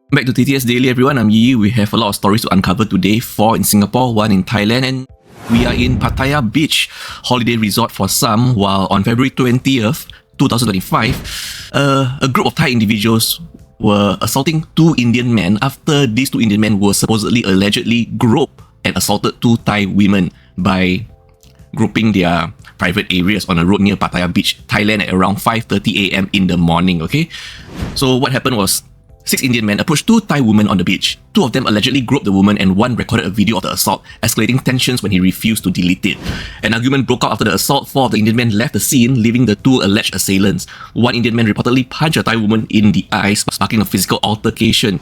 Back to TTS Daily, everyone. I'm Yi. We have a lot of stories to uncover today. 4 in Singapore, 1 in Thailand, and we are in Pattaya Beach holiday resort for some. While on February 20th, 2025, a group of Thai individuals were assaulting 2 Indian men after these 2 Indian men were supposedly allegedly groped and assaulted 2 Thai women by groping their private areas on a road near Pattaya Beach, Thailand at around 5:30 a.m. in the morning. Okay, so what happened was 6 Indian men approached 2 Thai women on the beach. 2 of them allegedly groped the woman and 1 recorded a video of the assault, escalating tensions when he refused to delete it. An argument broke out after the assault. 4 of the Indian men left the scene, leaving the 2 alleged assailants. 1 Indian man reportedly punched a Thai woman in the eyes, sparking a physical altercation.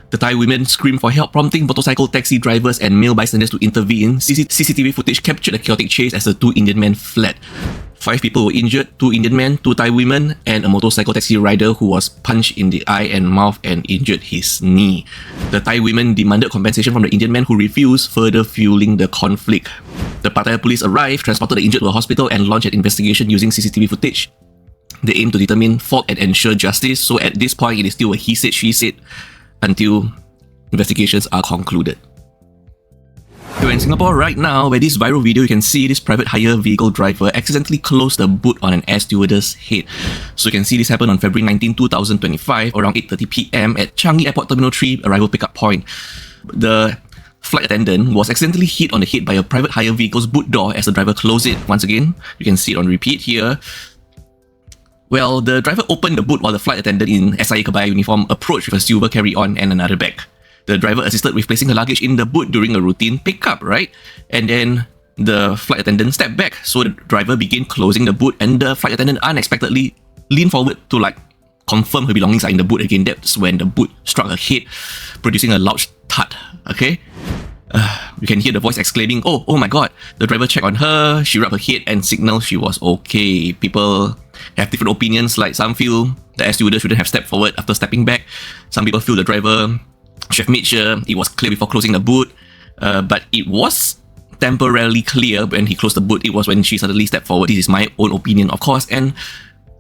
The Thai women screamed for help, prompting motorcycle taxi drivers and male bystanders to intervene. CCTV footage captured a chaotic chase as the 2 Indian men fled. 5 people were injured, 2 Indian men, 2 Thai women, and a motorcycle taxi rider who was punched in the eye and mouth and injured his knee. The Thai women demanded compensation from the Indian men who refused, further fueling the conflict. The Pattaya police arrived, transported the injured to a hospital, and launched an investigation using CCTV footage. They aim to determine fault and ensure justice, so at this point it is still a he said, she said until investigations are concluded. So in Singapore right now, where this viral video, you can see this private hire vehicle driver accidentally closed the boot on an air stewardess head. So you can see this happen on February 19, 2025, around 8:30 p.m. at Changi Airport Terminal 3 arrival pickup point. The flight attendant was accidentally hit on the head by a private hire vehicle's boot door as the driver closed it. Once again, you can see it on repeat here. Well, the driver opened the boot while the flight attendant in SIA Kebaya uniform approached with a silver carry-on and another bag. The driver assisted with placing her luggage in the boot during a routine pickup, right? And then the flight attendant stepped back, so the driver began closing the boot, and the flight attendant unexpectedly leaned forward to confirm her belongings are in the boot again. That's when the boot struck her head, producing a loud thud. Okay? You can hear the voice exclaiming, oh my god. The driver checked on her, she rubbed her head and signaled she was okay. People have different opinions, like some feel the air stewardess shouldn't have stepped forward after stepping back. Some people feel the driver should have made sure it was clear before closing the boot. But it was temporarily clear when he closed the boot. It was when she suddenly stepped forward. This is my own opinion, of course, and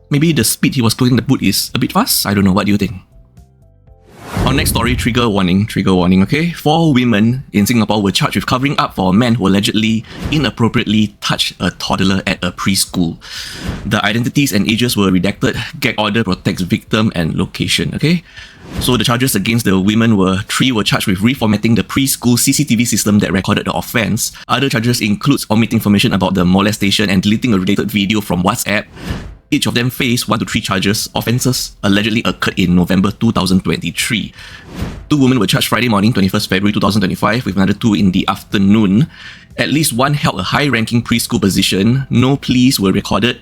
maybe the speed he was closing the boot is a bit fast. I don't know, what do you think? Our next story, trigger warning, okay? 4 women in Singapore were charged with covering up for a man who allegedly inappropriately touched a toddler at a preschool. The identities and ages were redacted. Gag order protects victim and location, okay? So the charges against the women were 3 were charged with reformatting the preschool CCTV system that recorded the offence. Other charges includes omitting information about the molestation and deleting a related video from WhatsApp. Each of them faced 1 to 3 charges. Offences allegedly occurred in November 2023. 2 women were charged Friday morning, 21st February 2025, with another 2 in the afternoon. At least 1 held a high-ranking preschool position. No pleas were recorded.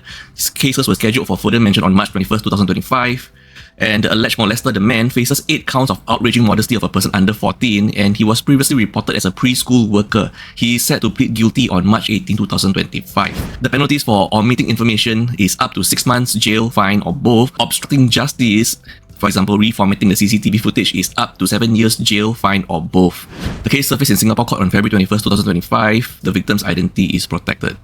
Cases were scheduled for further mention on March 21st, 2025. And the alleged molester, the man, faces 8 counts of outraging modesty of a person under 14, and he was previously reported as a preschool worker. He is set to plead guilty on March 18, 2025. The penalties for omitting information is up to 6 months jail, fine, or both. Obstructing justice, for example, reformatting the CCTV footage, is up to 7 years jail, fine, or both. The case surfaced in Singapore court on February 21st, 2025. The victim's identity is protected.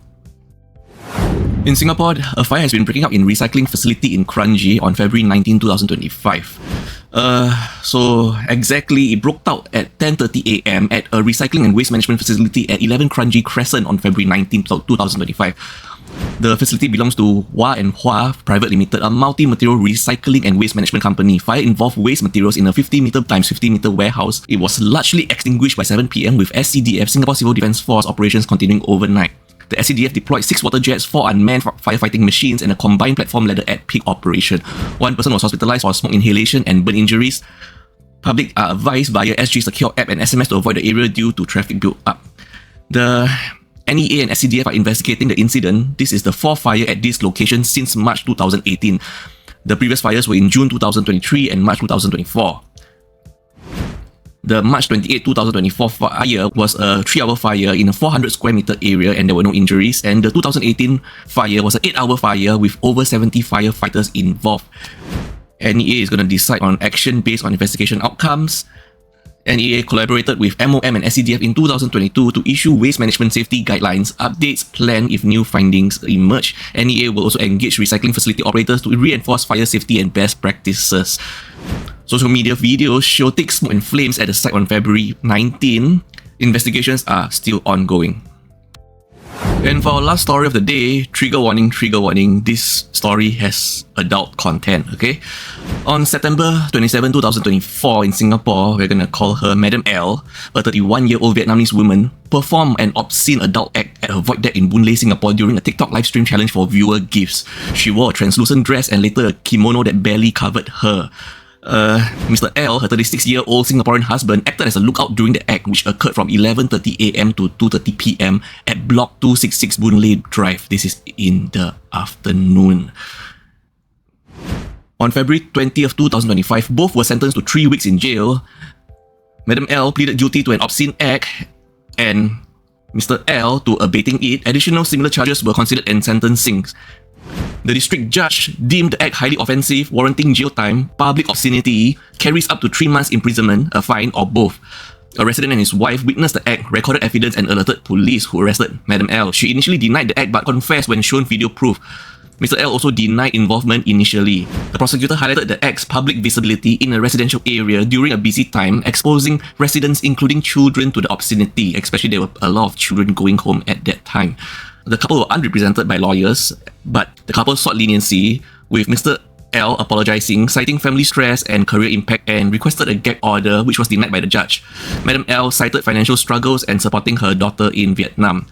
In Singapore, a fire has been breaking out in recycling facility in Kranji on February 19, 2025. So exactly, it broke out at 10:30 a.m. at a recycling and waste management facility at 11 Kranji Crescent on February 19, 2025. The facility belongs to Hua & Hua Private Limited, a multi-material recycling and waste management company. Fire involved waste materials in a 50-meter x 50-meter warehouse. It was largely extinguished by 7 p.m. with SCDF, Singapore Civil Defence Force, operations continuing overnight. The SCDF deployed 6 water jets, 4 unmanned firefighting machines, and a combined platform ladder at peak operation. 1 person was hospitalized for smoke inhalation and burn injuries. Public are advised via SG Secure app and SMS to avoid the area due to traffic build-up. The NEA and SCDF are investigating the incident. This is the 4th fire at this location since March 2018. The previous fires were in June 2023 and March 2024. The March 28, 2024 fire was a 3-hour fire in a 400 square meter area and there were no injuries. And the 2018 fire was an 8-hour fire with over 70 firefighters involved. NEA is going to decide on action based on investigation outcomes. NEA collaborated with MOM and SCDF in 2022 to issue waste management safety guidelines, updates planned if new findings emerge. NEA will also engage recycling facility operators to reinforce fire safety and best practices. Social media videos show thick smoke and flames at the site on February 19. Investigations are still ongoing. And for our last story of the day, trigger warning, this story has adult content, okay? On September 27, 2024 in Singapore, we're gonna call her Madam L, a 31-year-old Vietnamese woman, performed an obscene adult act at a void deck in Boon Lay, Singapore during a TikTok livestream challenge for viewer gifts. She wore a translucent dress and later a kimono that barely covered her. Mr. L, her 36-year-old Singaporean husband, acted as a lookout during the act, which occurred from 11:30 a.m. to 2:30 p.m. at Block 266 Boon Lay Drive. This is in the afternoon. On February 20th, 2025, both were sentenced to 3 weeks in jail. Madam L pleaded guilty to an obscene act and Mr. L to abating it. Additional similar charges were considered in sentencing. The district judge deemed the act highly offensive, warranting jail time, public obscenity, carries up to 3 months imprisonment, a fine, or both. A resident and his wife witnessed the act, recorded evidence, and alerted police, who arrested Madam L. She initially denied the act but confessed when shown video proof. Mr. L also denied involvement initially. The prosecutor highlighted the act's public visibility in a residential area during a busy time, exposing residents, including children, to the obscenity, especially there were a lot of children going home at that time. The couple were unrepresented by lawyers, but the couple sought leniency, with Mr. L apologizing, citing family stress and career impact, and requested a gag order, which was denied by the judge. Madam L cited financial struggles and supporting her daughter in Vietnam.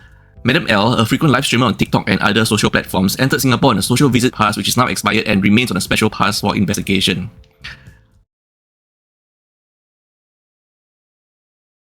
Madam L, a frequent live streamer on TikTok and other social platforms, entered Singapore on a social visit pass which is now expired and remains on a special pass for investigation.